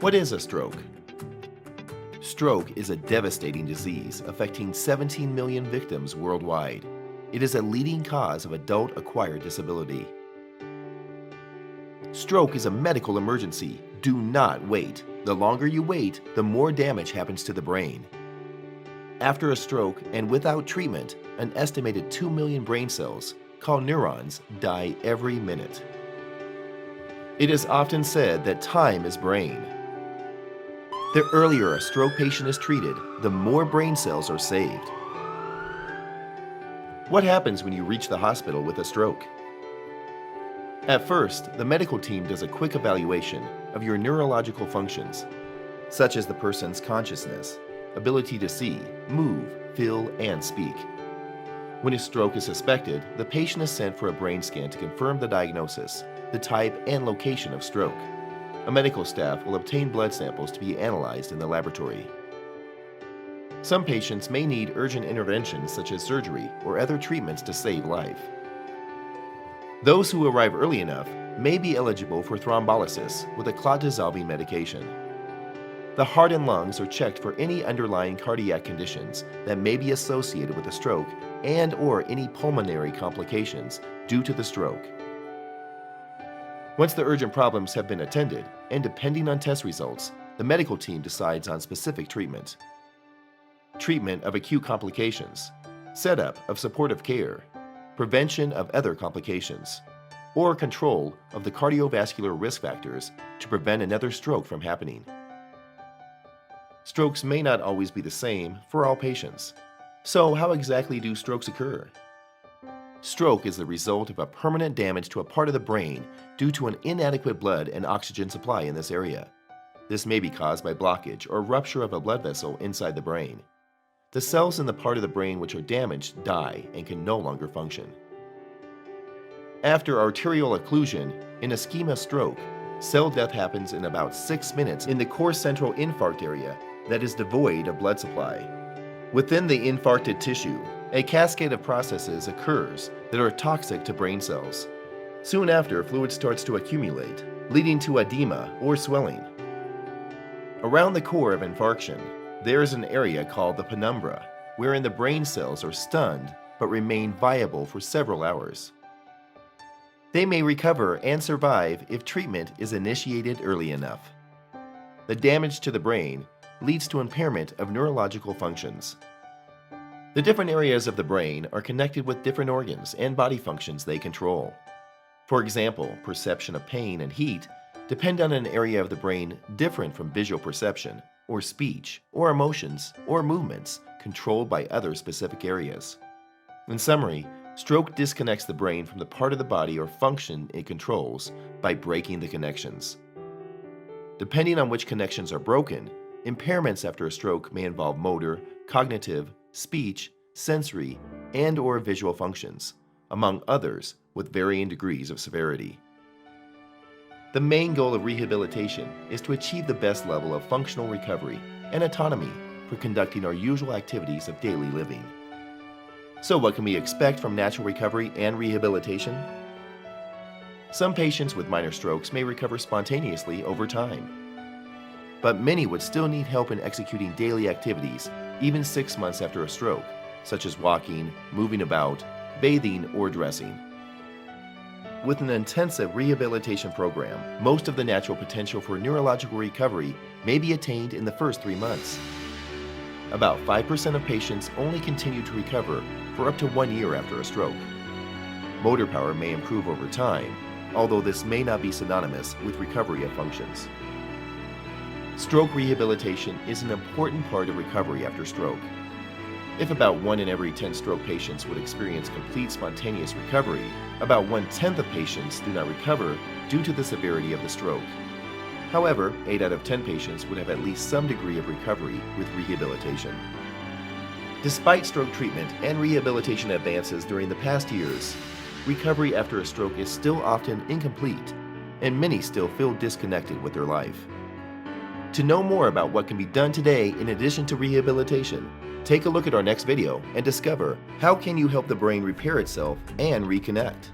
What is a stroke? Stroke is a devastating disease affecting 17 million victims worldwide. It is a leading cause of adult acquired disability. Stroke is a medical emergency. Do not wait. The longer you wait, the more damage happens to the brain. After a stroke and without treatment, an estimated 2 million brain cells, called neurons, die every minute. It is often said that time is brain. The earlier a stroke patient is treated, the more brain cells are saved. What happens when you reach the hospital with a stroke? At first, the medical team does a quick evaluation of your neurological functions, such as the person's consciousness, ability to see, move, feel, and speak. When a stroke is suspected, the patient is sent for a brain scan to confirm the diagnosis, the type and location of stroke. A medical staff will obtain blood samples to be analyzed in the laboratory. Some patients may need urgent interventions such as surgery or other treatments to save life. Those who arrive early enough may be eligible for thrombolysis with a clot-dissolving medication. The heart and lungs are checked for any underlying cardiac conditions that may be associated with a stroke and/or any pulmonary complications due to the stroke. Once the urgent problems have been attended, and depending on test results, the medical team decides on specific treatment. Treatment of acute complications, setup of supportive care, prevention of other complications, or control of the cardiovascular risk factors to prevent another stroke from happening. Strokes may not always be the same for all patients. So how exactly do strokes occur? Stroke is the result of a permanent damage to a part of the brain due to an inadequate blood and oxygen supply in this area. This may be caused by blockage or rupture of a blood vessel inside the brain. The cells in the part of the brain which are damaged die and can no longer function. After arterial occlusion in ischemic stroke, cell death happens in about 6 minutes in the core central infarct area that is devoid of blood supply. Within the infarcted tissue, a cascade of processes occurs that are toxic to brain cells. Soon after, fluid starts to accumulate, leading to edema or swelling. Around the core of infarction, there is an area called the penumbra, wherein the brain cells are stunned but remain viable for several hours. They may recover and survive if treatment is initiated early enough. The damage to the brain leads to impairment of neurological functions. The different areas of the brain are connected with different organs and body functions they control. For example, perception of pain and heat depend on an area of the brain different from visual perception, or speech, or emotions, or movements controlled by other specific areas. In summary, stroke disconnects the brain from the part of the body or function it controls by breaking the connections. Depending on which connections are broken, impairments after a stroke may involve motor, cognitive, speech, sensory, and/or visual functions, among others with varying degrees of severity. The main goal of rehabilitation is to achieve the best level of functional recovery and autonomy for conducting our usual activities of daily living. So what can we expect from natural recovery and rehabilitation? Some patients with minor strokes may recover spontaneously over time, but many would still need help in executing daily activities even 6 months after a stroke, such as walking, moving about, bathing, or dressing. With an intensive rehabilitation program, most of the natural potential for neurological recovery may be attained in the first 3 months. About 5% of patients only continue to recover for up to 1 year after a stroke. Motor power may improve over time, although this may not be synonymous with recovery of functions. Stroke rehabilitation is an important part of recovery after stroke. If about 1 in every 10 stroke patients would experience complete spontaneous recovery, about 1/10 of patients do not recover due to the severity of the stroke. However, 8 out of 10 patients would have at least some degree of recovery with rehabilitation. Despite stroke treatment and rehabilitation advances during the past years, recovery after a stroke is still often incomplete, and many still feel disconnected with their life. To know more about what can be done today in addition to rehabilitation, take a look at our next video and discover how can you help the brain repair itself and reconnect.